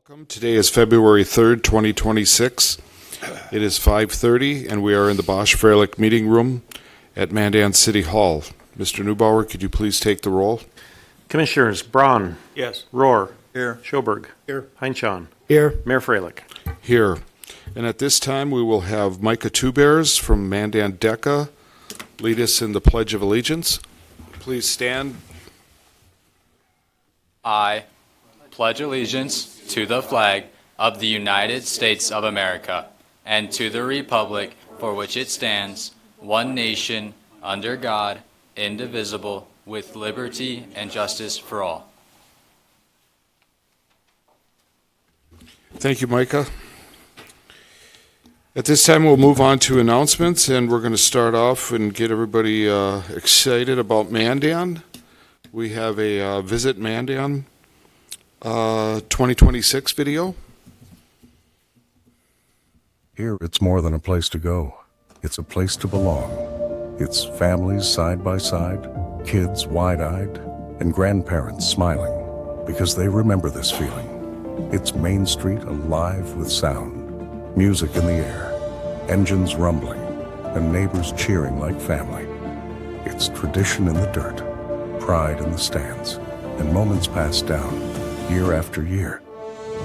Welcome. Today is February 3rd, 2026. It is 5:30, and we are in the Bosch-Freilich meeting room at Mandan City Hall. Mr. Neubauer, could you please take the roll? Commissioners Braun. Yes. Rohr. Here. Schoberg. Here. Heinchan. Here. Mayor Freilich. Here. And at this time, we will have Micah Two-Bears from Mandan DECA lead us in the Pledge of Allegiance. Please stand. I pledge allegiance to the flag of the United States of America and to the republic for which it stands, one nation, under God, indivisible, with liberty and justice for all. Thank you, Micah. At this time, we'll move on to announcements, and we're going to start off and get everybody excited about Mandan. We have a Visit Mandan 2026 video. Here, it's more than a place to go. It's a place to belong. It's families side by side, kids wide-eyed, and grandparents smiling because they remember this feeling. It's Main Street alive with sound, music in the air, engines rumbling, and neighbors cheering like family. It's tradition in the dirt, pride in the stands, and moments passed down year after year.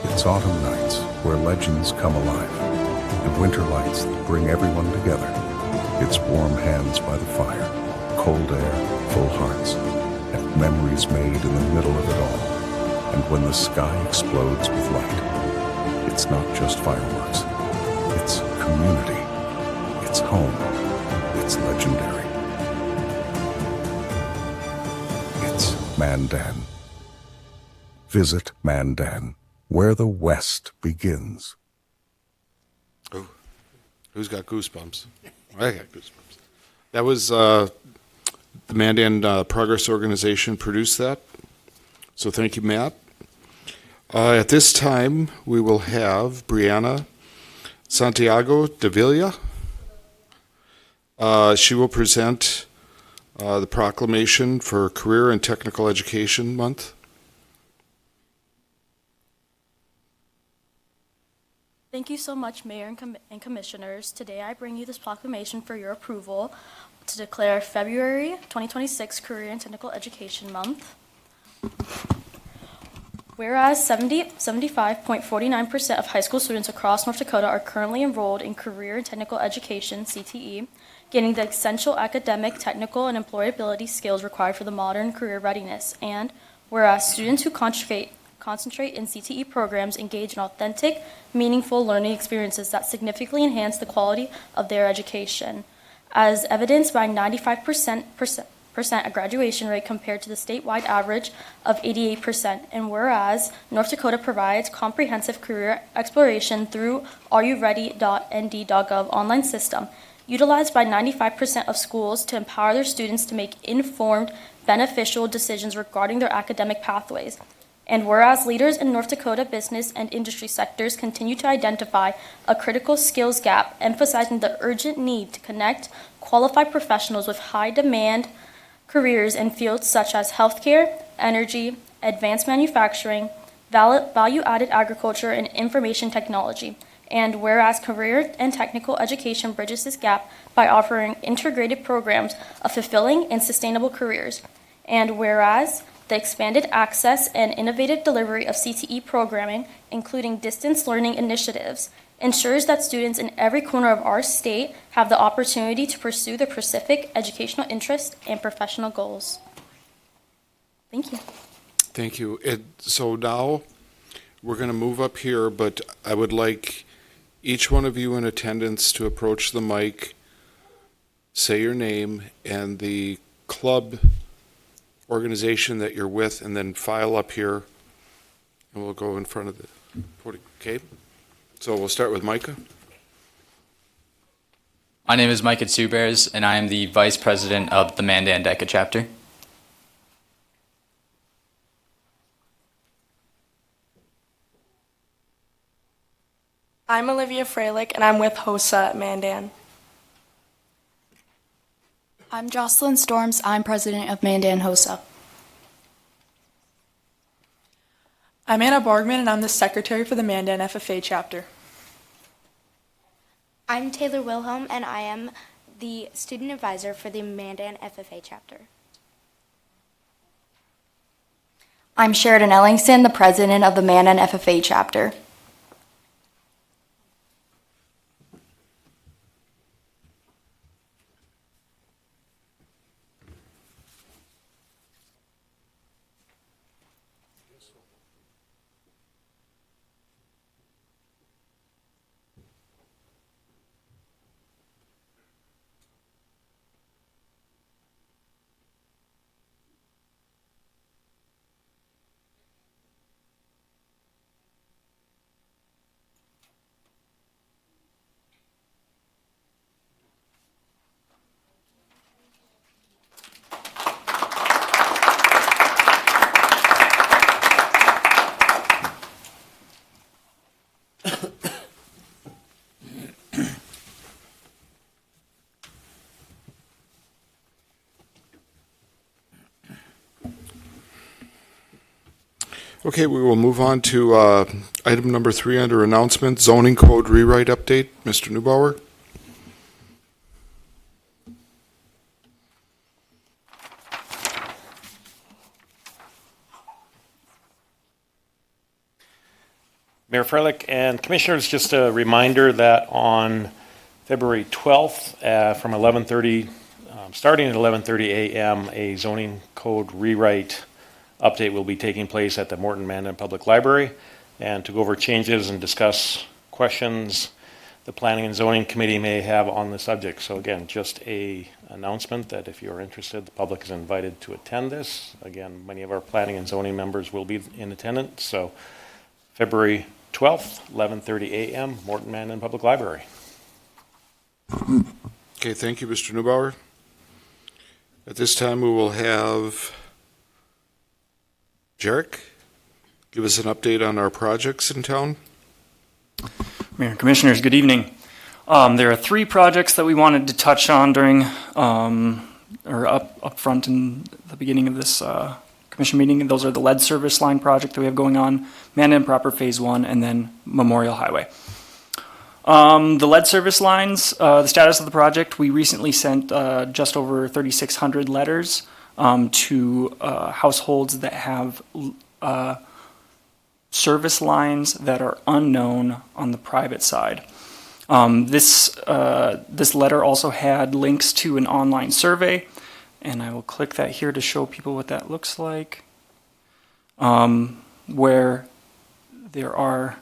It's autumn nights where legends come alive, and winter lights that bring everyone together. It's warm hands by the fire, cold air, full hearts, and memories made in the middle of it all. And when the sky explodes with light, it's not just fireworks. It's community. It's home. It's legendary. It's Mandan. Visit Mandan, where the West begins. Oh, who's got goosebumps? I got goosebumps. That was the Mandan Progress Organization produced that. So thank you, Matt. At this time, we will have Brianna Santiago de Villa. She will present the proclamation for Career and Technical Education Month. Thank you so much, Mayor and Commissioners. Today I bring you this proclamation for your approval to declare February 2026 Career and Technical Education Month. Whereas 75.49% of high school students across North Dakota are currently enrolled in Career and Technical Education, CTE, gaining the essential academic, technical, and employability skills required for the modern career readiness. And whereas students who concentrate in CTE programs engage in authentic, meaningful learning experiences that significantly enhance the quality of their education, as evidenced by 95% a graduation rate compared to the statewide average of 88%. And whereas North Dakota provides comprehensive career exploration through areyourready.nd.gov online system, utilized by 95% of schools to empower their students to make informed, beneficial decisions regarding their academic pathways. And whereas leaders in North Dakota business and industry sectors continue to identify a critical skills gap, emphasizing the urgent need to connect qualified professionals with high-demand careers in fields such as healthcare, energy, advanced manufacturing, value-added agriculture, and information technology. And whereas career and technical education bridges this gap by offering integrated programs of fulfilling and sustainable careers. And whereas the expanded access and innovative delivery of CTE programming, including distance learning initiatives, ensures that students in every corner of our state have the opportunity to pursue their specific educational interests and professional goals. Thank you. Thank you. So now we're going to move up here, but I would like each one of you in attendance to approach the mic, say your name and the club organization that you're with, and then file up here, and we'll go in front of the podium. Okay? So we'll start with Micah. My name is Micah Two-Bears, and I am the Vice President of the Mandan DECA chapter. I'm Olivia Freilich, and I'm with HOSA at Mandan. I'm Jocelyn Storms. I'm president of Mandan HOSA. I'm Anna Borgman, and I'm the secretary for the Mandan FFA chapter. I'm Taylor Wilhelm, and I am the student advisor for the Mandan FFA chapter. I'm Sheridan Ellingston, the president of the Mandan FFA chapter. Okay, we will move on to item number 3 under announcement, zoning code rewrite update. Mr. Neubauer? Mayor Freilich and Commissioners, just a reminder that on February 12th from 11:30, starting at 11:30 a.m., a zoning code rewrite update will be taking place at the Morton Mandan Public Library. And to go over changes and discuss questions the Planning and Zoning Committee may have on the subject. So again, just a announcement that if you're interested, the public is invited to attend this. Again, many of our Planning and Zoning members will be in attendance. So February 12th, 11:30 a.m., Morton Mandan Public Library. Okay, thank you, Mr. Neubauer. At this time, we will have Jarek give us an update on our projects in town. Mayor and Commissioners, good evening. There are 3 projects that we wanted to touch on during, or up front in the beginning of this commission meeting, and those are the lead service line project that we have going on, Mandan Proper Phase 1, and then Memorial Highway. The lead service lines, the status of the project, we recently sent just over 3,600 letters to households that have service lines that are unknown on the private side. This letter also had links to an online survey, and I will click that here to show people what that looks like, where there are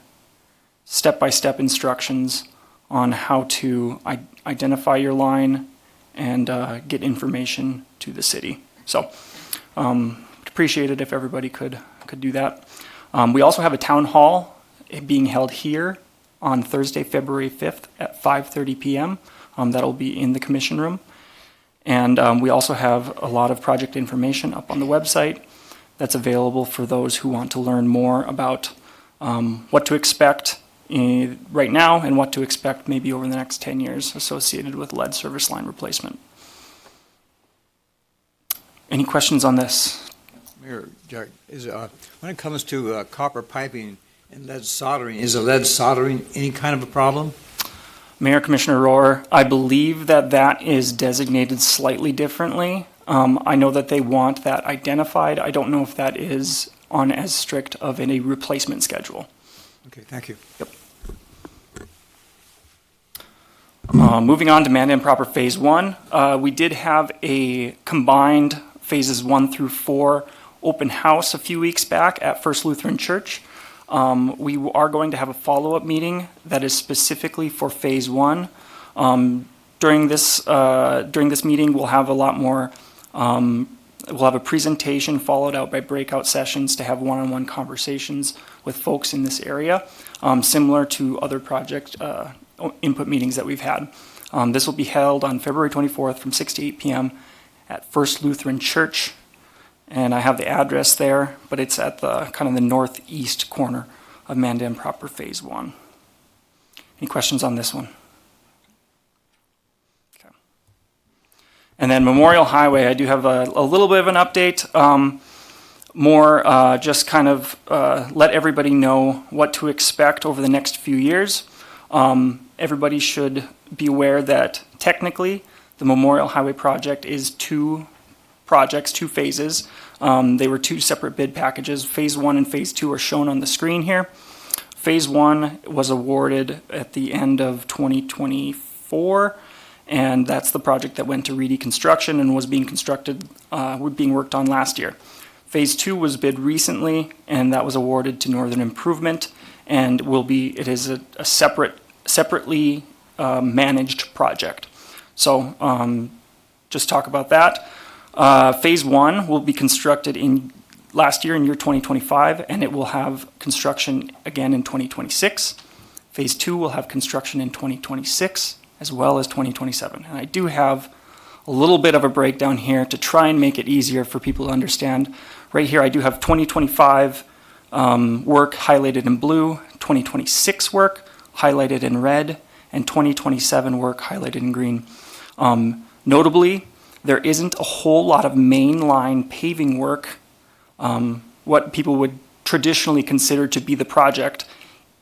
step-by-step instructions on how to identify your line and get information to the city. So, appreciate it if everybody could do that. We also have a town hall being held here on Thursday, February 5th at 5:30 p.m. That'll be in the commission room. And we also have a lot of project information up on the website that's available for those who want to learn more about what to expect right now and what to expect maybe over the next 10 years associated with lead service line replacement. Any questions on this? Mayor, Jack, when it comes to copper piping and lead soldering, is lead soldering any kind of a problem? Mayor Commissioner Rohr, I believe that is designated slightly differently. I know that they want that identified. I don't know if that is on as strict of a replacement schedule. Okay, thank you. Yep. Moving on to Mandan Proper Phase 1, we did have a combined Phases 1 through 4 open house a few weeks back at First Lutheran Church. We are going to have a follow-up meeting that is specifically for Phase 1. During this meeting, we'll have a lot more. We'll have a presentation followed out by breakout sessions to have one-on-one conversations with folks in this area, similar to other project input meetings that we've had. This will be held on February 24th from 6 to 8 p.m. at First Lutheran Church. And I have the address there, but it's at the kind of the northeast corner of Mandan Proper Phase 1. Any questions on this one? Okay. And then Memorial Highway, I do have a little bit of an update. more just kind of let everybody know what to expect over the next few years. Everybody should be aware that technically the Memorial Highway project is two projects, two phases. They were two separate bid packages. Phase 1 and Phase 2 are shown on the screen here. Phase 1 was awarded at the end of 2024, and that's the project that went to Reedy Construction and was being worked on last year. Phase 2 was bid recently, and that was awarded to Northern Improvement, and it is a separately managed project. So just talk about that. Phase 1 will be constructed last year in year 2025, and it will have construction again in 2026. Phase 2 will have construction in 2026 as well as 2027. And I do have a little bit of a breakdown here to try and make it easier for people to understand. Right here I do have 2025 work highlighted in blue, 2026 work highlighted in red, and 2027 work highlighted in green. Notably, there isn't a whole lot of mainline paving work, what people would traditionally consider to be the project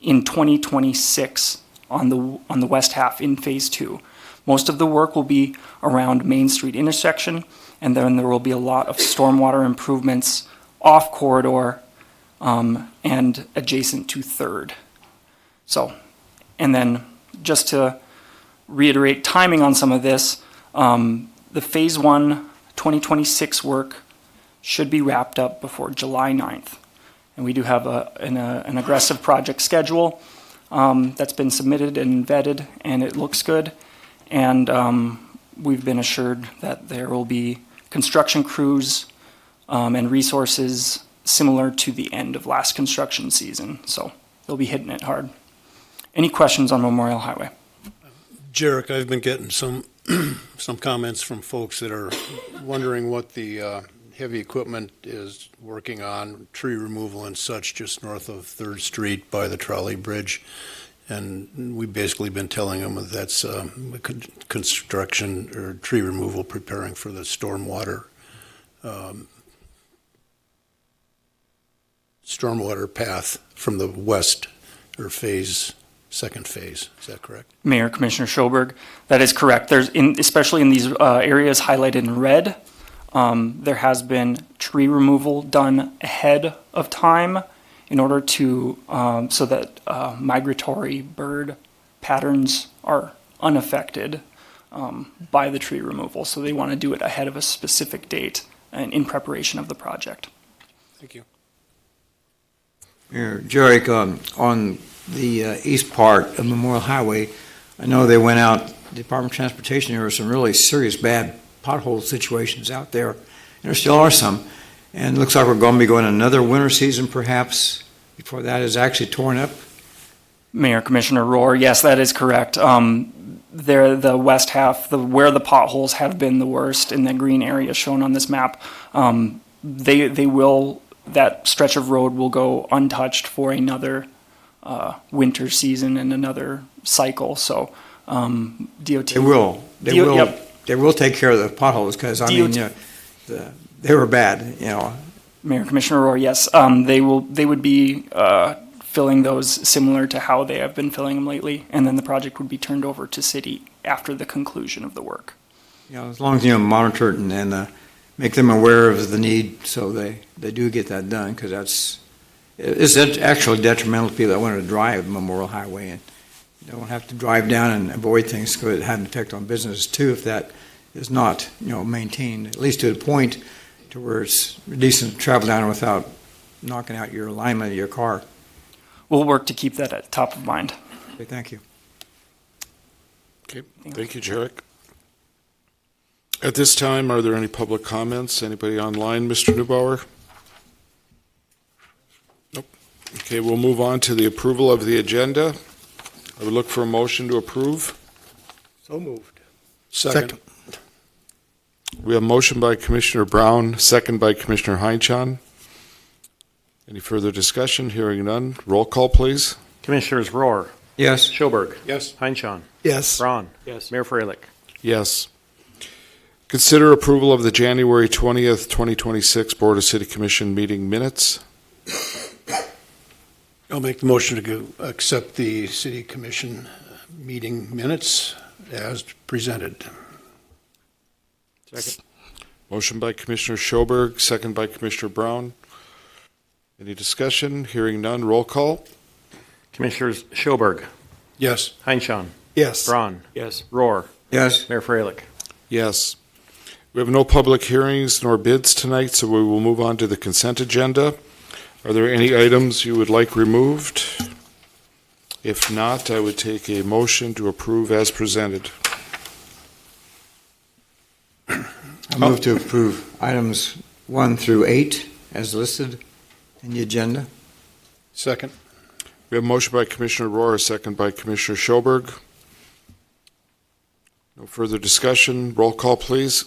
in 2026 on the west half in Phase 2. Most of the work will be around Main Street intersection, and then there will be a lot of stormwater improvements off corridor and adjacent to 3rd. So, and then just to reiterate timing on some of this, the Phase 1 2026 work should be wrapped up before July 9th. And we do have an aggressive project schedule that's been submitted and vetted, and it looks good. And we've been assured that there will be construction crews and resources similar to the end of last construction season. So they'll be hitting it hard. Any questions on Memorial Highway? Jarek, I've been getting some comments from folks that are wondering what the heavy equipment is working on, tree removal and such, just north of 3rd Street by the trolley bridge. And we've basically been telling them that that's construction or tree removal preparing for the stormwater path from the west, or second phase. Is that correct? Mayor, Commissioner Schoberg, that is correct. Especially in these areas highlighted in red, there has been tree removal done ahead of time in order to, so that migratory bird patterns are unaffected by the tree removal. So they want to do it ahead of a specific date and in preparation of the project. Thank you. Mayor Jarek, on the east part of Memorial Highway, I know they went out, the Department of Transportation, there were some really serious bad pothole situations out there, and there still are some. And it looks like we're going to be going another winter season perhaps before that is actually torn up. Mayor, Commissioner Rohr, yes, that is correct. The west half, where the potholes have been the worst in the green area shown on this map, that stretch of road will go untouched for another winter season and another cycle. So DOT They will take care of the potholes because they were bad. Mayor, Commissioner Rohr, yes, they would be filling those similar to how they have been filling them lately, and then the project would be turned over to city after the conclusion of the work. As long as you monitor it and make them aware of the need, so they do get that done, because it's actually detrimental to people that want to drive Memorial Highway, and you don't have to drive down and avoid things, because it had an effect on business too if that is not maintained, at least to the point to where it's decent to travel down without knocking out your alignment of your car. We'll work to keep that at top of mind. Okay, thank you. Okay, thank you, Jarek. At this time, are there any public comments? Anybody online, Mr. Neubauer? Nope. Okay, we'll move on to the approval of the agenda. I would look for a motion to approve. So moved. Second. We have a motion by Commissioner Brown, second by Commissioner Heinchan. Any further discussion? Hearing none. Roll call, please. Commissioners Rohr, Yes. Schoberg, Yes. Heinchan, Yes. Braun, Yes. Mayor Freilich. Yes. Consider approval of the January 20th, 2026 Board of City Commission meeting minutes. I'll make the motion to accept the city commission meeting minutes as presented. Second. Motion by Commissioner Schoberg, second by Commissioner Brown. Any discussion? Hearing none. Roll call. Commissioners Schoberg, Yes. Heinchan, Yes. Braun, Yes. Rohr, Yes. Mayor Freilich. Yes. We have no public hearings nor bids tonight, so we will move on to the consent agenda. Are there any items you would like removed? If not, I would take a motion to approve as presented. I move to approve items 1 through 8 as listed in the agenda. Second. We have a motion by Commissioner Rohr, a second by Commissioner Schoberg. No further discussion. Roll call, please.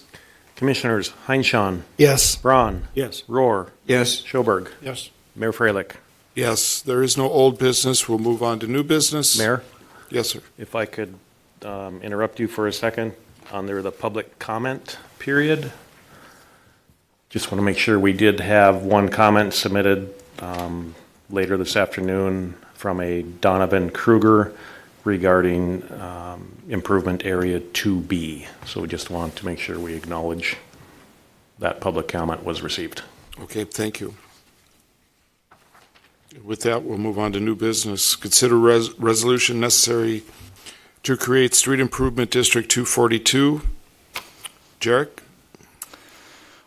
Commissioners Heinchan, Yes. Braun, Yes. Rohr, Yes. Schoberg, Yes. Mayor Freilich. Yes, there is no old business. We'll move on to new business. Mayor, Yes, sir. if I could interrupt you for a second under the public comment period. Just want to make sure we did have one comment submitted later this afternoon from a Donovan Kruger regarding improvement area 2B. So we just want to make sure we acknowledge that public comment was received. Okay, thank you. With that, we'll move on to new business. Consider resolution necessary to create Street Improvement District 242. Jarek?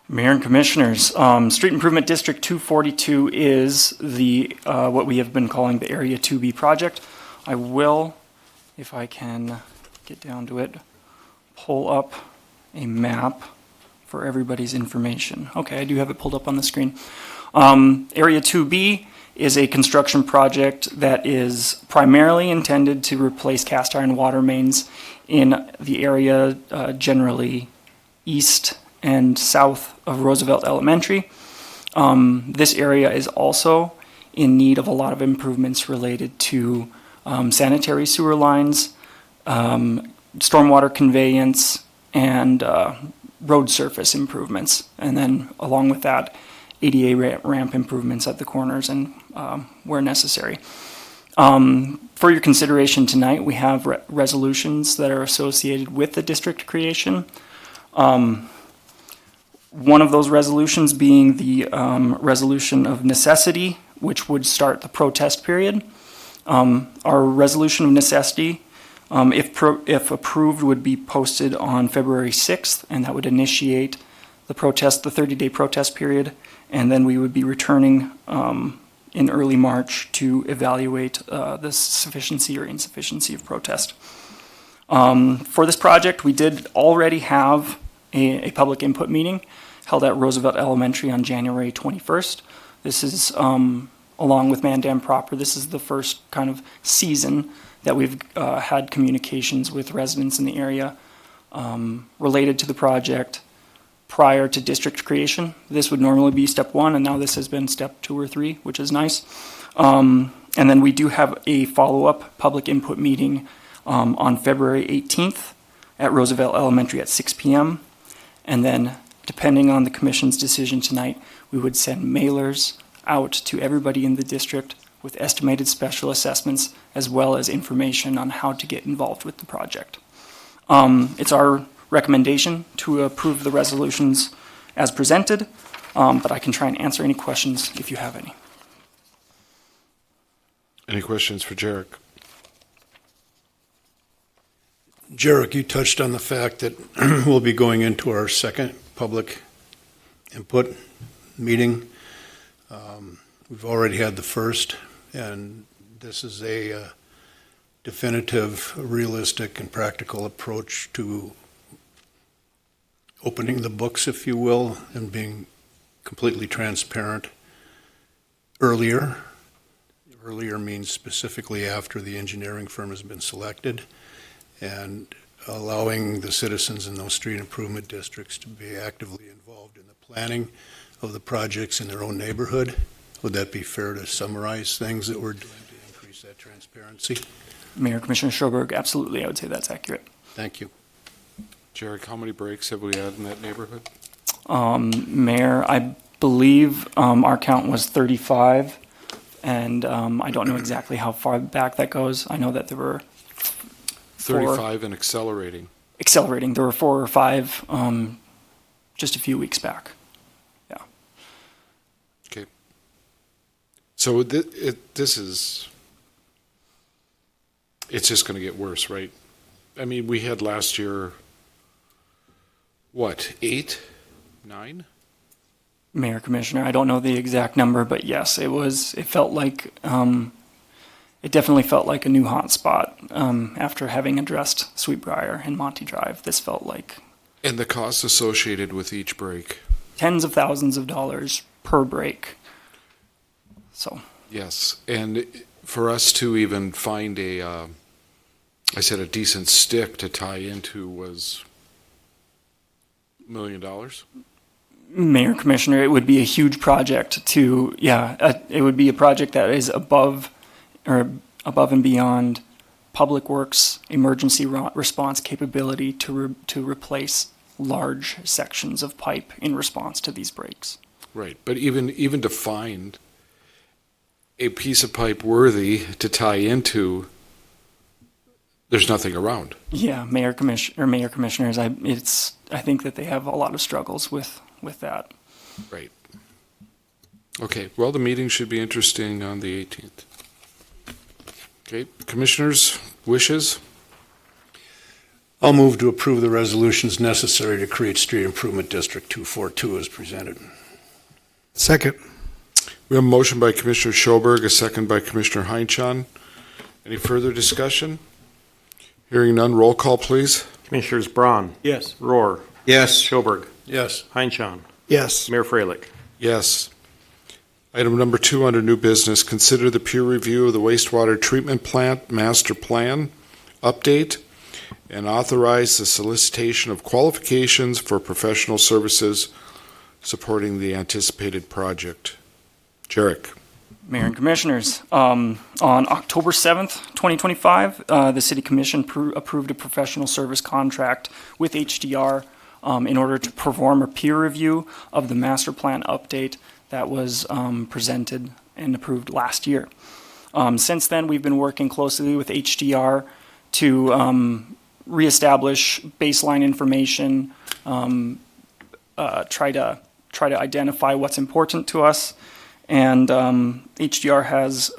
Mayor and Commissioners, Street Improvement District 242 is the what we have been calling the Area 2B project. I will, if I can get down to it, pull up a map for everybody's information. Okay, I do have it pulled up on the screen. Area 2B is a construction project that is primarily intended to replace cast iron water mains in the area generally east and south of Roosevelt Elementary. This area is also in need of a lot of improvements related to sanitary sewer lines, stormwater conveyance, and road surface improvements. And then along with that, ADA ramp improvements at the corners and where necessary. For your consideration tonight, we have resolutions that are associated with the district creation. One of those resolutions being the resolution of necessity, which would start the protest period. Our resolution of necessity, if approved, would be posted on February 6th, and that would initiate the 30-day protest period, and then we would be returning in early March to evaluate the sufficiency or insufficiency of protest. For this project, we did already have a public input meeting held at Roosevelt Elementary on January 21st. This is, along with Mandan proper, this is the first kind of season that we've had communications with residents in the area related to the project prior to district creation. This would normally be step 1, and now this has been step 2 or 3, which is nice. And then we do have a follow-up public input meeting on February 18th at Roosevelt Elementary at 6 p.m. And then, depending on the commission's decision tonight, we would send mailers out to everybody in the district with estimated special assessments as well as information on how to get involved with the project. It's our recommendation to approve the resolutions as presented, but I can try and answer any questions if you have any. Any questions for Jarek? Jarek, you touched on the fact that we'll be going into our second public input meeting. We've already had the first, and this is a definitive, realistic, and practical approach to opening the books, if you will, and being completely transparent earlier. Earlier means specifically after the engineering firm has been selected, and allowing the citizens in those street improvement districts to be actively involved in the planning of the projects in their own neighborhood. Would that be fair to summarize things that we're doing to increase that transparency? Mayor Commissioner Schoberg, absolutely, I would say that's accurate. Thank you. Jarek, how many breaks have we had in that neighborhood? Mayor, I believe our count was 35, and I don't know exactly how far back that goes. I know that there were 35 and accelerating. There were 4 or 5 just a few weeks back. Yeah. Okay. So this is, it's just going to get worse, right? I mean, we had last year, what, 8, 9? Mayor, Commissioner, I don't know the exact number, but yes, it felt like, it definitely felt like a new hot spot after having addressed Sweetbriar and Monty Drive. This felt like And the cost associated with each break. tens of thousands of dollars per break. So, Yes, and for us to even find a decent stick to tie into was $1 million. Mayor, Commissioner, it would be a huge project it would be a project that is above and beyond Public Works emergency response capability to replace large sections of pipe in response to these breaks. Right, but even to find a piece of pipe worthy to tie into, there's nothing around. Yeah, Mayor, Commissioners, I think that they have a lot of struggles with that. Right. Okay, well, the meeting should be interesting on the 18th. Okay, Commissioners' wishes? I'll move to approve the resolutions necessary to create Street Improvement District 242 as presented. Second. We have a motion by Commissioner Schoberg, a second by Commissioner Heinchan. Any further discussion? Hearing none, roll call, please. Commissioners Braun, Yes. Rohr, Yes. Schoberg, Yes. Heinchan, Yes. Mayor Freilich. Yes. Item number 2 under new business, consider the peer review of the wastewater treatment plant master plan update and authorize the solicitation of qualifications for professional services supporting the anticipated project. Jarek. Mayor and Commissioners, on October 7th, 2025, the City Commission approved a professional service contract with HDR in order to perform a peer review of the master plan update that was presented and approved last year. Since then, we've been working closely with HDR to reestablish baseline information, try to identify what's important to us, and HDR has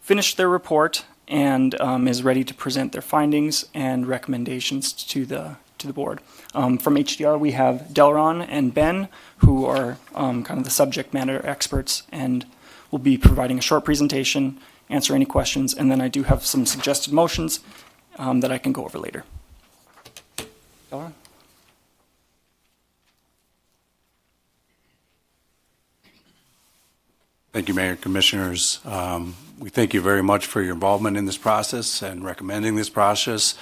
finished their report and is ready to present their findings and recommendations to the board. From HDR, we have Delron and Ben, who are kind of the subject matter experts, and will be providing a short presentation, answer any questions, and then I do have some suggested motions that I can go over later. Delron? Thank you, Mayor, Commissioners. We thank you very much for your involvement in this process and recommending this process.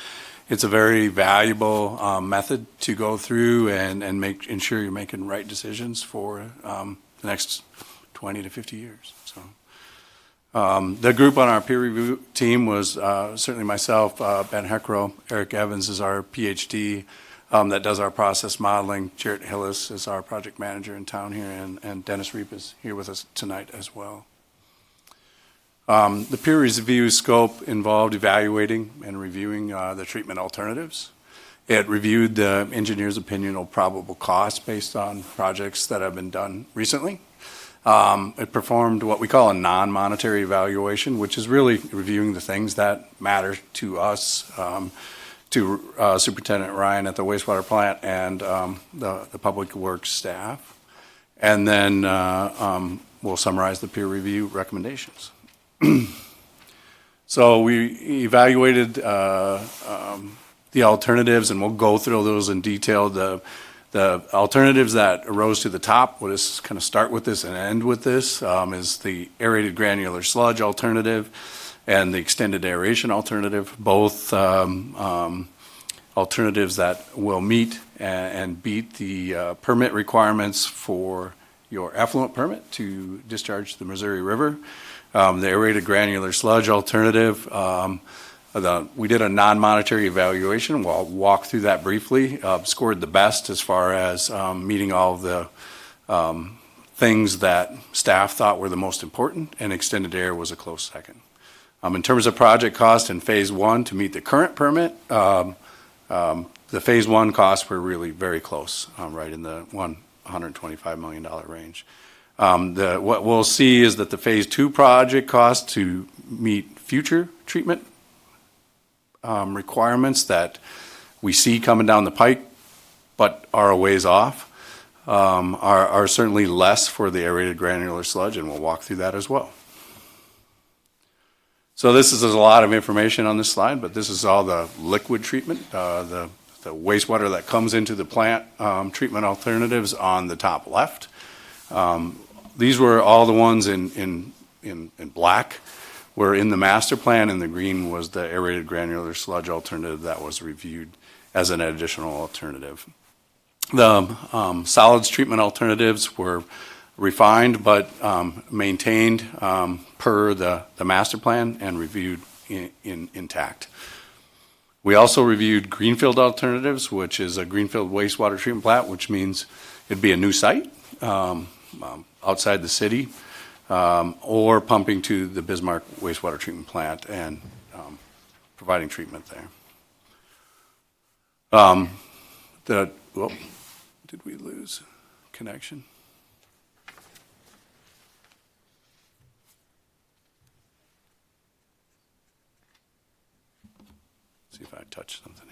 It's a very valuable method to go through and ensure you're making right decisions for the next 20 to 50 years. So, the group on our peer review team was certainly myself, Ben Heckrow, Eric Evans is our PhD that does our process modeling. Jarrett Hillis is our project manager in town here, and Dennis Reap is here with us tonight as well. The peer review scope involved evaluating and reviewing the treatment alternatives. It reviewed the engineer's opinion of probable costs based on projects that have been done recently. It performed what we call a non-monetary evaluation, which is really reviewing the things that matter to us, to Superintendent Ryan at the wastewater plant and the public works staff. And then we'll summarize the peer review recommendations. So we evaluated the alternatives, and we'll go through those in detail. The alternatives that arose to the top, we'll just kind of start with this and end with this, is the aerated granular sludge alternative and the extended aeration alternative, both alternatives that will meet and beat the permit requirements for your effluent permit to discharge the Missouri River. The aerated granular sludge alternative We did a non-monetary evaluation. We'll walk through that briefly. Scored the best as far as meeting all of the things that staff thought were the most important, and extended air was a close second. In terms of project cost in phase one to meet the current permit, the phase one costs were really very close, right in the $125 million range. What we'll see is that the phase two project cost to meet future treatment requirements that we see coming down the pike, but are a ways off, are certainly less for the aerated granular sludge, and we'll walk through that as well. So this is a lot of information on this slide, but this is all the liquid treatment, the wastewater that comes into the plant, treatment alternatives on the top left. These were all the ones in black were in the master plan, and the green was the aerated granular sludge alternative that was reviewed as an additional alternative. The solids treatment alternatives were refined but maintained per the master plan and reviewed intact. We also reviewed greenfield alternatives, which is a greenfield wastewater treatment plant, which means it'd be a new site outside the city, or pumping to the Bismarck wastewater treatment plant and providing treatment there. Did we lose connection? See if I touch something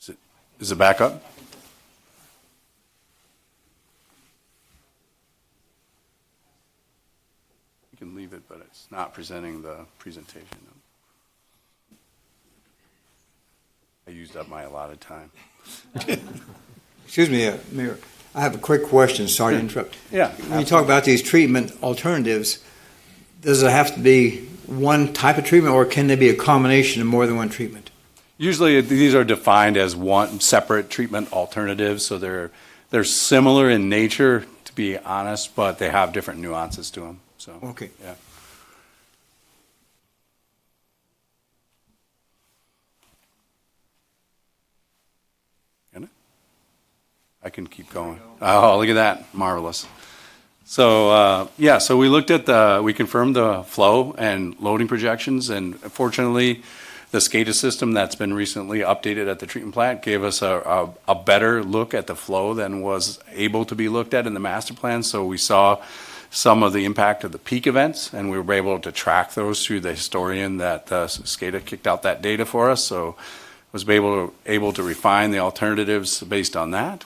here. Is it back up? You can leave it, but it's not presenting the presentation. I used up my allotted time. Excuse me, Mayor. I have a quick question. Sorry to interrupt. Yeah. When you talk about these treatment alternatives, does it have to be one type of treatment, or can there be a combination of more than one treatment? Usually these are defined as one separate treatment alternatives, so they're similar in nature, to be honest, but they have different nuances to them. So okay. Yeah. I can keep going. Oh, look at that. Marvelous. So, so we looked at we confirmed the flow and loading projections, and fortunately, the SCADA system that's been recently updated at the treatment plant gave us a better look at the flow than was able to be looked at in the master plan. So we saw some of the impact of the peak events, and we were able to track those through the historian that SCADA kicked out that data for us. So was able to refine the alternatives based on that.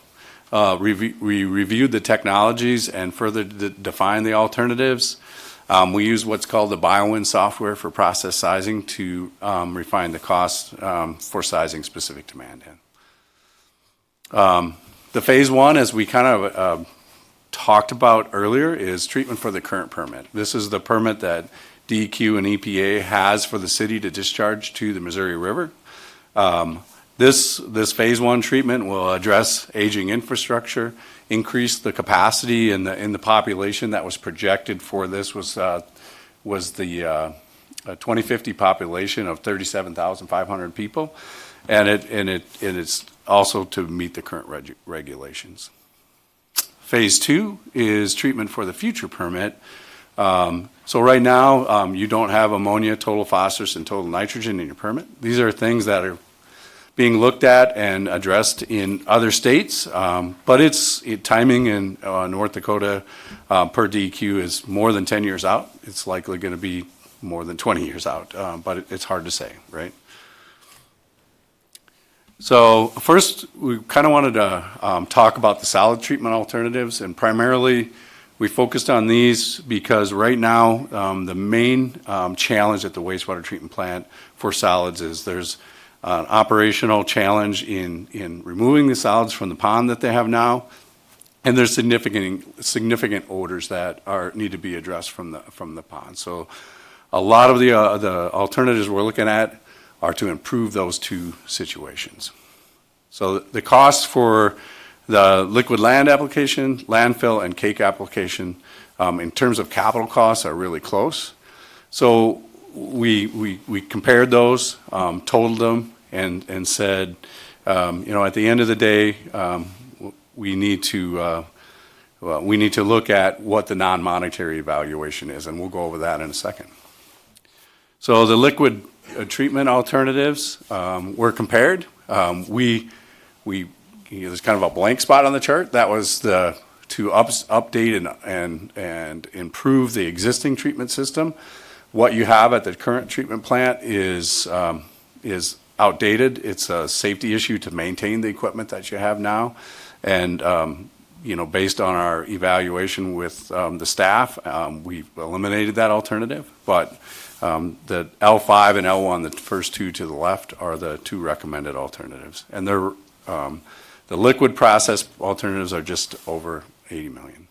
We reviewed the technologies and further defined the alternatives. We use what's called the BioWin software for process sizing to refine the cost for sizing specific to Mandan. The phase one, as we kind of talked about earlier, is treatment for the current permit. This is the permit that DEQ and EPA has for the city to discharge to the Missouri River. This phase one treatment will address aging infrastructure, increase the capacity in the population that was projected for this was the 2050 population of 37,500 people, and it's also to meet the current regulations. Phase two is treatment for the future permit. So right now you don't have ammonia, total phosphorus, and total nitrogen in your permit. These are things that are being looked at and addressed in other states, but timing in North Dakota per DEQ is more than 10 years out. It's likely going to be more than 20 years out, but it's hard to say, right? So first, we kind of wanted to talk about the solid treatment alternatives, and primarily we focused on these because right now the main challenge at the wastewater treatment plant for solids is there's an operational challenge in removing the solids from the pond that they have now, and there's significant odors that need to be addressed from the pond. So a lot of the alternatives we're looking at are to improve those two situations. So the costs for the liquid land application, landfill, and cake application in terms of capital costs are really close. So we compared those, totaled them, and said, at the end of the day, we need to look at what the non-monetary evaluation is, and we'll go over that in a second. So the liquid treatment alternatives were compared. There's kind of a blank spot on the chart. That was to update and improve the existing treatment system. What you have at the current treatment plant is outdated. It's a safety issue to maintain the equipment that you have now. And, based on our evaluation with the staff, we've eliminated that alternative. But the L5 and L1, the first two to the left, are the two recommended alternatives. And they're, the liquid process alternatives are just over 80 million.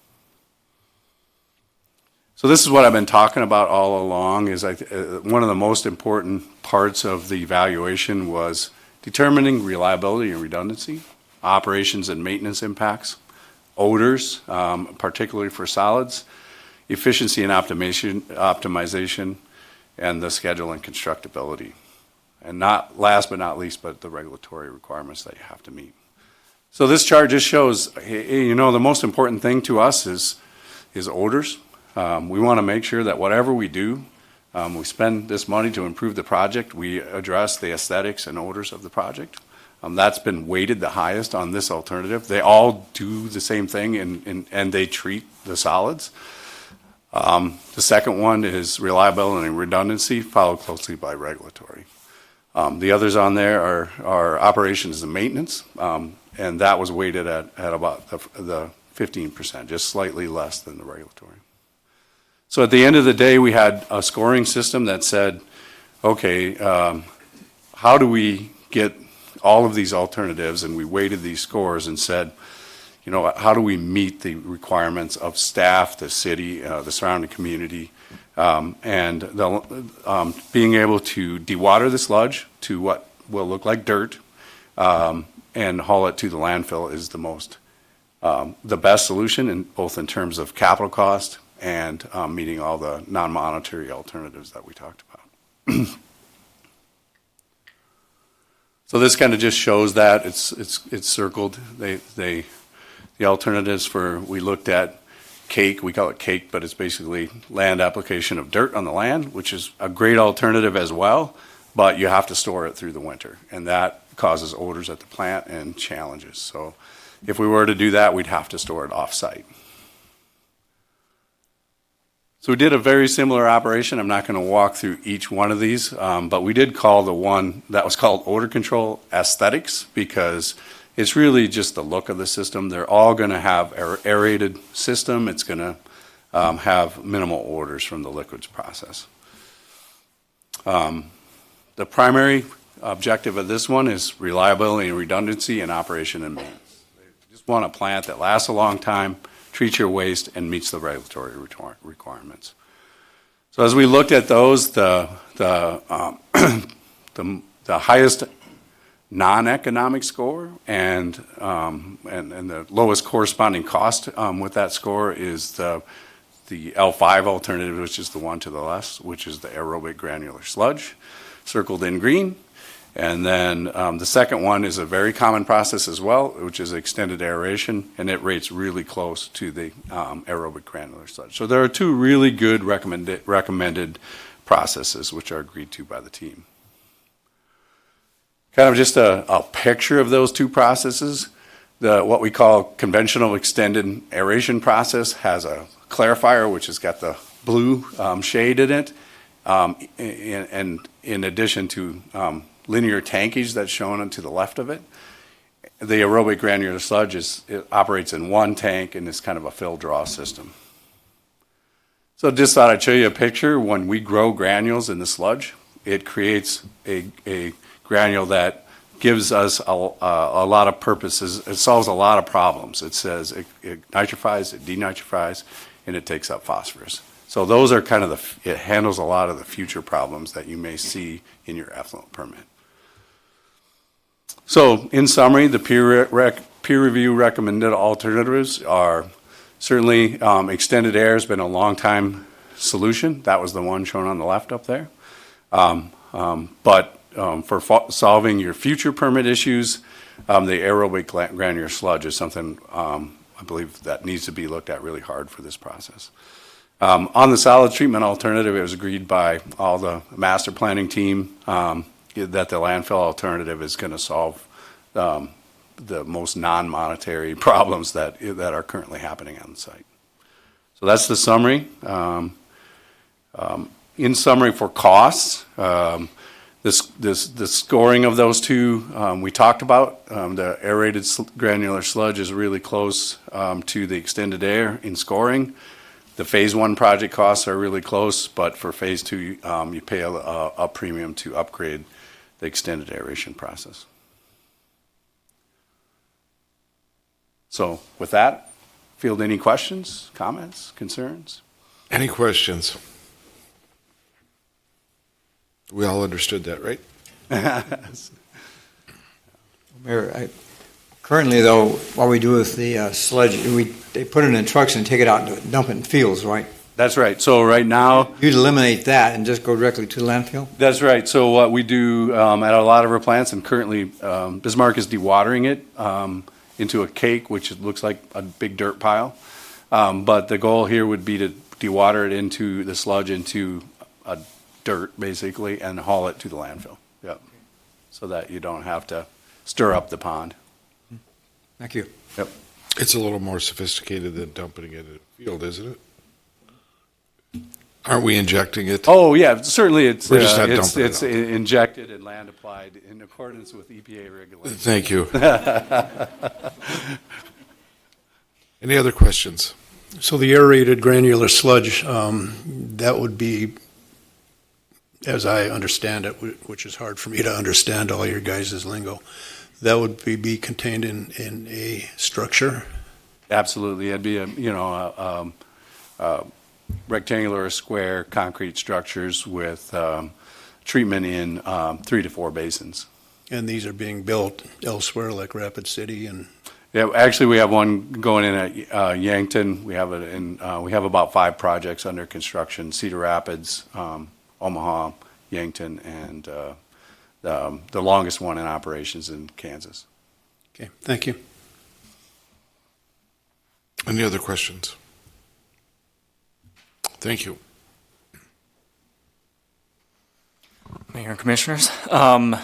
So this is what I've been talking about all along, is one of the most important parts of the evaluation was determining reliability and redundancy, operations and maintenance impacts, odors, particularly for solids, efficiency and optimization, and the schedule and constructability. And not last but not least, but the regulatory requirements that you have to meet. So this chart just shows, the most important thing to us is odors. We want to make sure that whatever we do, we spend this money to improve the project, we address the aesthetics and odors of the project. That's been weighted the highest on this alternative. They all do the same thing and they treat the solids. The second one is reliability and redundancy, followed closely by regulatory. The others on there are operations and maintenance, and that was weighted at about the 15%, just slightly less than the regulatory. So at the end of the day, we had a scoring system that said, okay, how do we get all of these alternatives? And we weighted these scores and said, how do we meet the requirements of staff, the city, the surrounding community, and being able to dewater the sludge to what will look like dirt and haul it to the landfill is the best solution, both in terms of capital cost and meeting all the non-monetary alternatives that we talked about. So this kind of just shows that it's circled. The alternatives we looked at cake, we call it cake, but it's basically land application of dirt on the land, which is a great alternative as well, but you have to store it through the winter, and that causes odors at the plant and challenges. So if we were to do that, we'd have to store it off-site. So we did a very similar operation. I'm not going to walk through each one of these, but we did call the one that was called odor control aesthetics because it's really just the look of the system. They're all going to have aerated system. It's going to have minimal odors from the liquids process. The primary objective of this one is reliability and redundancy in operation and maintenance. They just want a plant that lasts a long time, treats your waste, and meets the regulatory requirements. So as we looked at those, the highest non-economic score and the lowest corresponding cost with that score is the L5 alternative, which is the one to the left, which is the aerobic granular sludge, circled in green. And then the second one is a very common process as well, which is extended aeration, and it rates really close to the aerobic granular sludge. So there are two really good recommended processes which are agreed to by the team. Kind of just a picture of those two processes. What we call conventional extended aeration process has a clarifier, which has got the blue shade in it, and in addition to linear tankage that's shown to the left of it. The aerobic granular sludge operates in one tank and is kind of a fill draw system. So just thought I'd show you a picture. When we grow granules in the sludge, it creates a granule that gives us a lot of purposes. It solves a lot of problems. It says it nitrifies, it denitrifies, and it takes up phosphorus. So those are kind of it handles a lot of the future problems that you may see in your effluent permit. So in summary, the peer review recommended alternatives are certainly extended air has been a long time solution. That was the one shown on the left up there. But for solving your future permit issues, the aerobic granular sludge is something I believe that needs to be looked at really hard for this process. On the solid treatment alternative, it was agreed by all the master planning team that the landfill alternative is going to solve the most non-monetary problems that are currently happening on the site. So that's the summary. In summary, for costs, the scoring of those two we talked about. The aerated granular sludge is really close to the extended air in scoring. The phase 1 project costs are really close, but for phase 2, you pay a premium to upgrade the extended aeration process. So with that, field any questions, comments, concerns? Any questions? We all understood that, right? Mayor, currently though, what we do with the sludge, they put it in trucks and take it out and dump it in fields, right? That's right. So right now, you'd eliminate that and just go directly to the landfill? That's right. So what we do at a lot of our plants, and currently Bismarck is dewatering it into a cake, which looks like a big dirt pile. But the goal here would be to dewater it into the sludge into a dirt, basically, and haul it to the landfill. Yep. So that you don't have to stir up the pond. Thank you. Yep. It's a little more sophisticated than dumping it in a field, isn't it? Aren't we injecting it? Oh, yeah, certainly it's We're just not dumping it's it injected and land applied in accordance with EPA regulations. Thank you. Any other questions? So the aerated granular sludge, that would be, as I understand it, which is hard for me to understand all your guys' lingo, that would be contained in a structure? Absolutely. It'd be a rectangular or square concrete structures with treatment in 3 to 4 basins. And these are being built elsewhere, like Rapid City and? Yeah, actually, we have one going in at Yankton. We have it in. We have about 5 projects under construction: Cedar Rapids, Omaha, Yankton, and the longest one in operations in Kansas. Okay, thank you. Any other questions? Thank you. Mayor and Commissioners,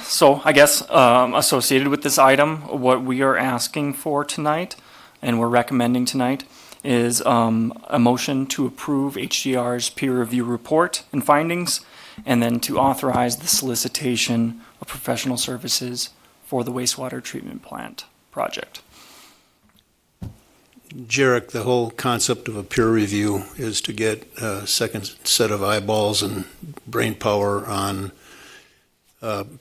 so I guess associated with this item, what we are asking for tonight and we're recommending tonight is a motion to approve HDR's peer review report and findings, and then to authorize the solicitation of professional services for the wastewater treatment plant project. Jarek, the whole concept of a peer review is to get a second set of eyeballs and brain power on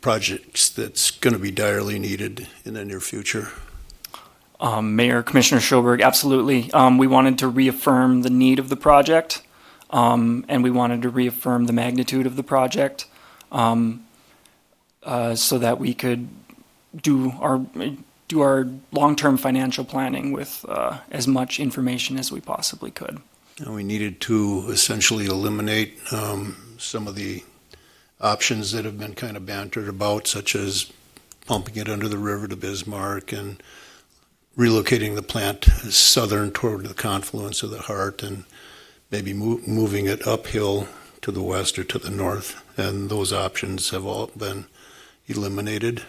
projects that's going to be direly needed in the near future. Mayor, Commissioner Schoberg, absolutely. We wanted to reaffirm the need of the project, and we wanted to reaffirm the magnitude of the project, so that we could do our long-term financial planning with as much information as we possibly could. And we needed to essentially eliminate some of the options that have been kind of bantered about, such as pumping it under the river to Bismarck and relocating the plant southern toward the confluence of the Hart, and maybe moving it uphill to the west or to the north. And those options have all been eliminated.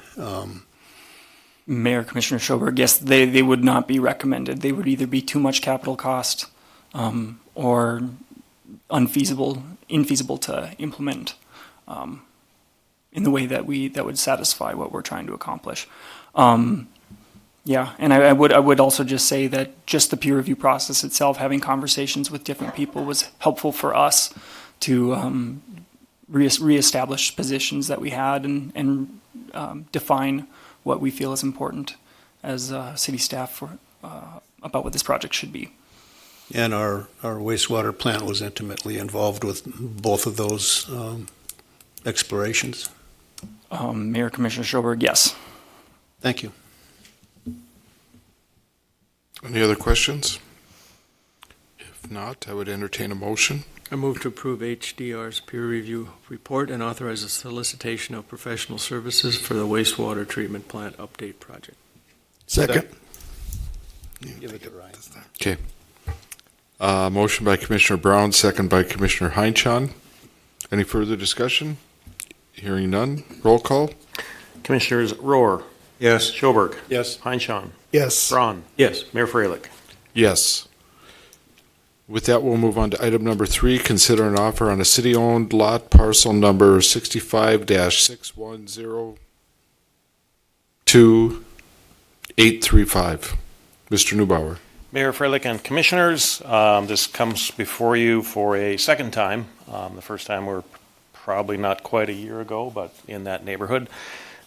Mayor, Commissioner Schoberg, yes, they would not be recommended. They would either be too much capital cost or infeasible to implement in the way that would satisfy what we're trying to accomplish. Yeah, and I would also just say that just the peer review process itself, having conversations with different people, was helpful for us to reestablish positions that we had and define what we feel is important as city staff about what this project should be. And our wastewater plant was intimately involved with both of those explorations. Mayor, Commissioner Schoberg, yes. Thank you. Any other questions? If not, I would entertain a motion. I move to approve HDR's peer review report and authorize the solicitation of professional services for the wastewater treatment plant update project. Second. Give it to Ryan. Okay. Motion by Commissioner Brown, second by Commissioner Heinchan. Any further discussion? Hearing none. Roll call. Commissioners Rohr, Yes. Schoberg, Yes. Heinchan, Yes. Braun, Yes. Mayor Freilich. Yes. With that, we'll move on to item number 3, consider an offer on a city-owned lot parcel number 65-6102-835. Mr. Neubauer. Mayor Freilich and Commissioners, this comes before you for a second time. The first time were probably not quite a year ago, but in that neighborhood.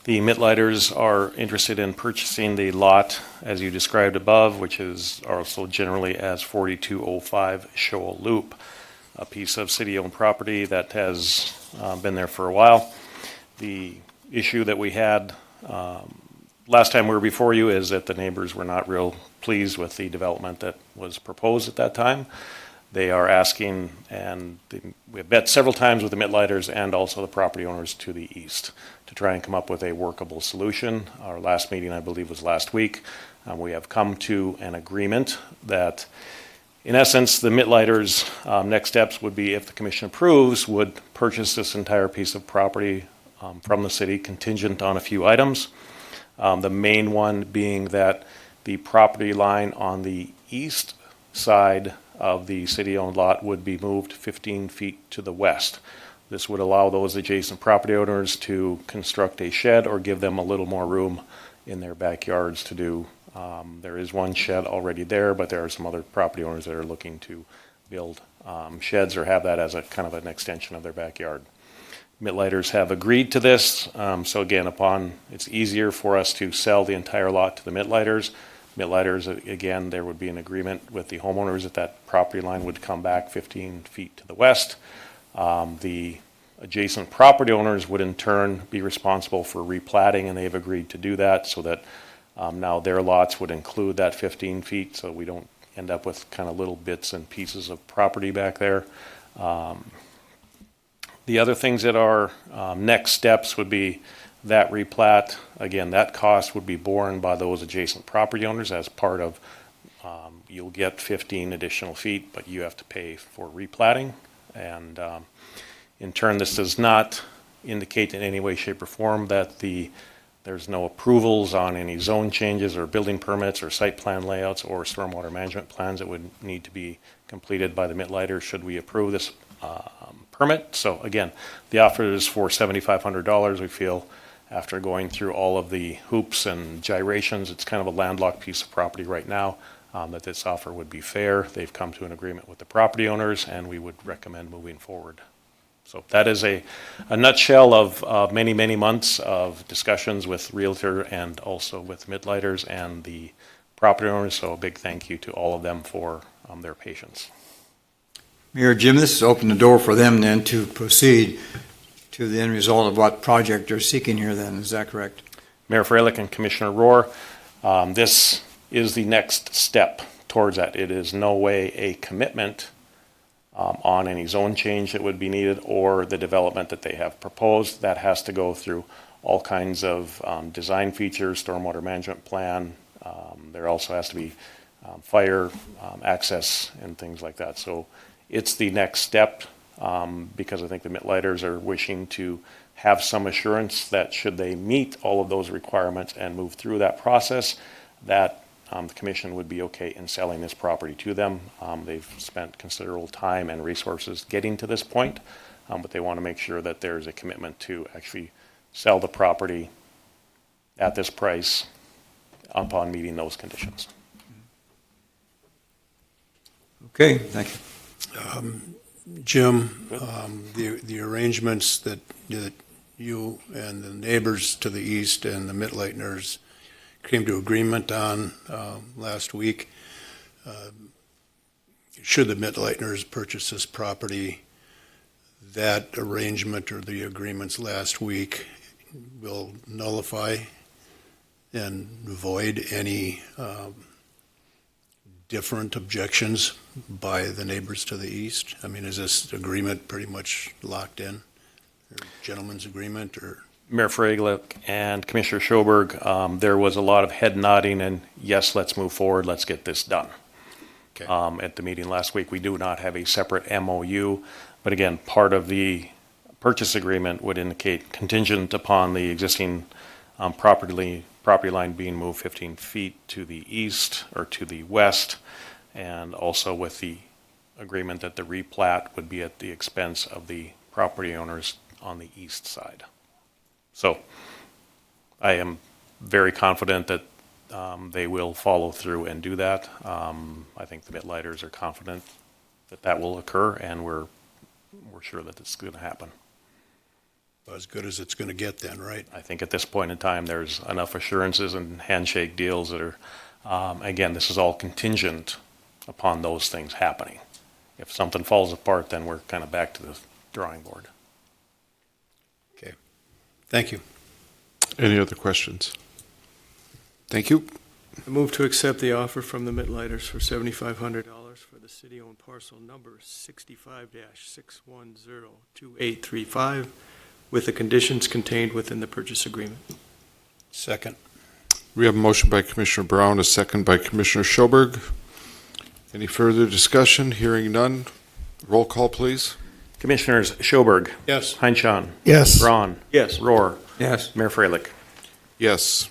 The Mitlighters are interested in purchasing the lot, as you described above, which is also generally as 4205 Shoal Loop, a piece of city-owned property that has been there for a while. The issue that we had last time we were before you is that the neighbors were not real pleased with the development that was proposed at that time. They are asking, and we've met several times with the Mitlighters and also the property owners to the east to try and come up with a workable solution. Our last meeting, I believe, was last week. We have come to an agreement that, in essence, the Mitlighters' next steps would be, if the commission approves, would purchase this entire piece of property from the city, contingent on a few items. The main one being that the property line on the east side of the city-owned lot would be moved 15 feet to the west. This would allow those adjacent property owners to construct a shed or give them a little more room in their backyards to do. There is one shed already there, but there are some other property owners that are looking to build sheds or have that as a kind of an extension of their backyard. Mitlighters have agreed to this, so again, it's easier for us to sell the entire lot to the Mitlighters. Mitlighters, again, there would be an agreement with the homeowners that property line would come back 15 feet to the west. The adjacent property owners would in turn be responsible for replatting, and they've agreed to do that so that now their lots would include that 15 feet, so we don't end up with kind of little bits and pieces of property back there. The other things that are next steps would be that replat. Again, that cost would be borne by those adjacent property owners as part of, you'll get 15 additional feet, but you have to pay for replatting. And in turn, this does not indicate in any way, shape, or form that there's no approvals on any zone changes or building permits or site plan layouts or stormwater management plans that would need to be completed by the Mitlighters should we approve this permit. So again, the offer is for $7,500. We feel after going through all of the hoops and gyrations, it's kind of a landlocked piece of property right now, that this offer would be fair. They've come to an agreement with the property owners, and we would recommend moving forward. So that is a nutshell of many, many months of discussions with Realtor and also with Mitlighters and the property owners. So a big thank you to all of them for their patience. Mayor Jim, this has opened the door for them then to proceed to the end result of what project they're seeking here then, is that correct? Mayor Freilich and Commissioner Rohr, this is the next step towards that. It is no way a commitment on any zone change that would be needed or the development that they have proposed. That has to go through all kinds of design features, stormwater management plan. There also has to be fire access and things like that. So it's the next step because I think the Mitlighters are wishing to have some assurance that should they meet all of those requirements and move through that process, that the commission would be okay in selling this property to them. They've spent considerable time and resources getting to this point, but they want to make sure that there's a commitment to actually sell the property at this price upon meeting those conditions. Okay, thank you. Jim, the arrangements that you and the neighbors to the east and the Mitlighters came to agreement on last week, should the Mitlighters purchase this property, that arrangement or the agreements last week will nullify and void any different objections by the neighbors to the east? I mean, is this agreement pretty much locked in? Or gentleman's agreement, or? Mayor Freilich and Commissioner Schoberg, there was a lot of head nodding and yes, let's move forward, let's get this done. Okay. At the meeting last week, we do not have a separate MOU, but again, part of the purchase agreement would indicate contingent upon the existing property line being moved 15 feet to the east or to the west, and also with the agreement that the replat would be at the expense of the property owners on the east side. So I am very confident that they will follow through and do that. I think the Mitlighters are confident that that will occur, and we're sure that it's going to happen. As good as it's going to get then, right? I think at this point in time, there's enough assurances and handshake deals that are, again, this is all contingent upon those things happening. If something falls apart, then we're kind of back to the drawing board. Okay. Thank you. Any other questions? Thank you. I move to accept the offer from the Mitlighters for $7,500 for the city-owned parcel number 65-6102835 with the conditions contained within the purchase agreement. Second. We have a motion by Commissioner Brown, a second by Commissioner Schoberg. Any further discussion? Hearing none. Roll call, please. Commissioners Schoberg. Yes. Heinchan. Yes. Braun. Yes. Rohr. Yes. Mayor Freilich. Yes.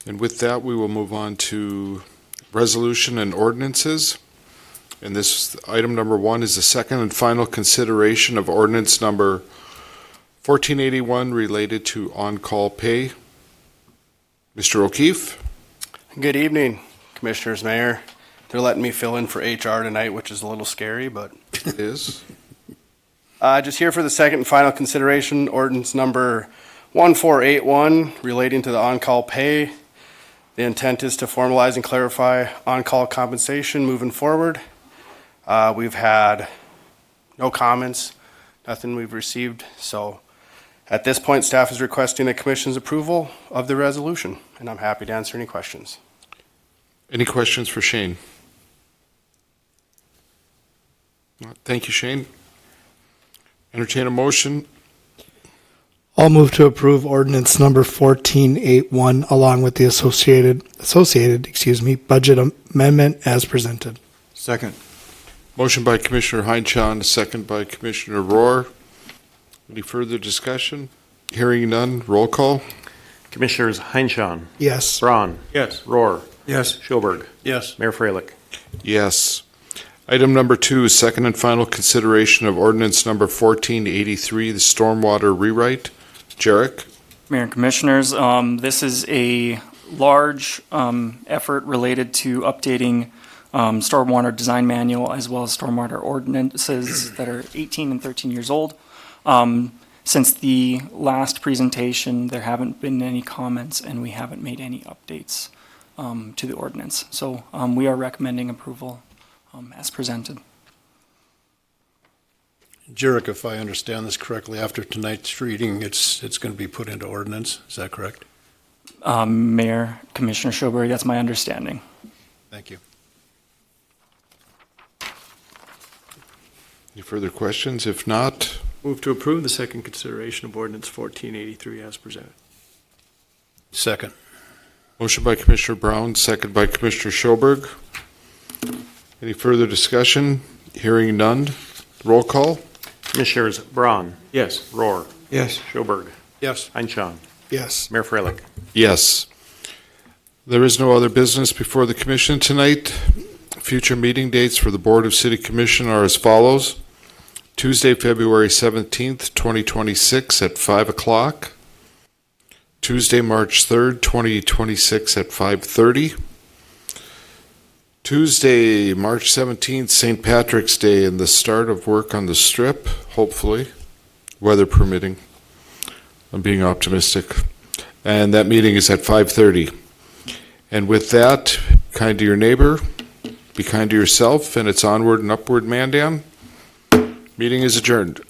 And with that, we will move on to resolution and ordinances. And this, item number 1 is the second and final consideration of ordinance number 1481 related to on-call pay. Mr. O'Keefe? Good evening, Commissioners, Mayor. They're letting me fill in for HR tonight, which is a little scary, but It is. just here for the second and final consideration, ordinance number 1481 relating to the on-call pay. The intent is to formalize and clarify on-call compensation moving forward. We've had no comments, nothing we've received, so at this point, staff is requesting the Commission's approval of the resolution, and I'm happy to answer any questions. Any questions for Shane? Thank you, Shane. Entertain a motion. I'll move to approve ordinance number 1481 along with the associated budget amendment as presented. Second. Motion by Commissioner Heinchan, second by Commissioner Rohr. Any further discussion? Hearing none. Roll call. Commissioners Heinchan. Yes. Braun. Yes. Rohr. Yes. Schoberg. Yes. Mayor Freilich. Yes. Item number 2, second and final consideration of ordinance number 1483, the stormwater rewrite. Jarek? Mayor and Commissioners, this is a large effort related to updating stormwater design manual as well as stormwater ordinances that are 18 and 13 years old. Since the last presentation, there haven't been any comments and we haven't made any updates to the ordinance. So we are recommending approval as presented. Jarek, if I understand this correctly, after tonight's reading, it's going to be put into ordinance. Is that correct? Mayor, Commissioner Schoberg, that's my understanding. Thank you. Any further questions? If not, Move to approve the second consideration of ordinance 1483 as presented. Second. motion by Commissioner Brown, second by Commissioner Schoberg. Any further discussion? Hearing none. Roll call. Commissioners Braun. Yes. Rohr. Yes. Schoberg. Yes. Heinchan. Yes. Mayor Freilich. Yes. There is no other business before the commission tonight. Future meeting dates for the Board of City Commission are as follows. Tuesday, February 17th, 2026 at 5 o'clock. Tuesday, March 3rd, 2026 at 5:30. Tuesday, March 17th, St. Patrick's Day, and the start of work on the Strip, hopefully, weather permitting. I'm being optimistic. And that meeting is at 5:30. And with that, kind to your neighbor, be kind to yourself, and it's onward and upward, Mandan. Meeting is adjourned.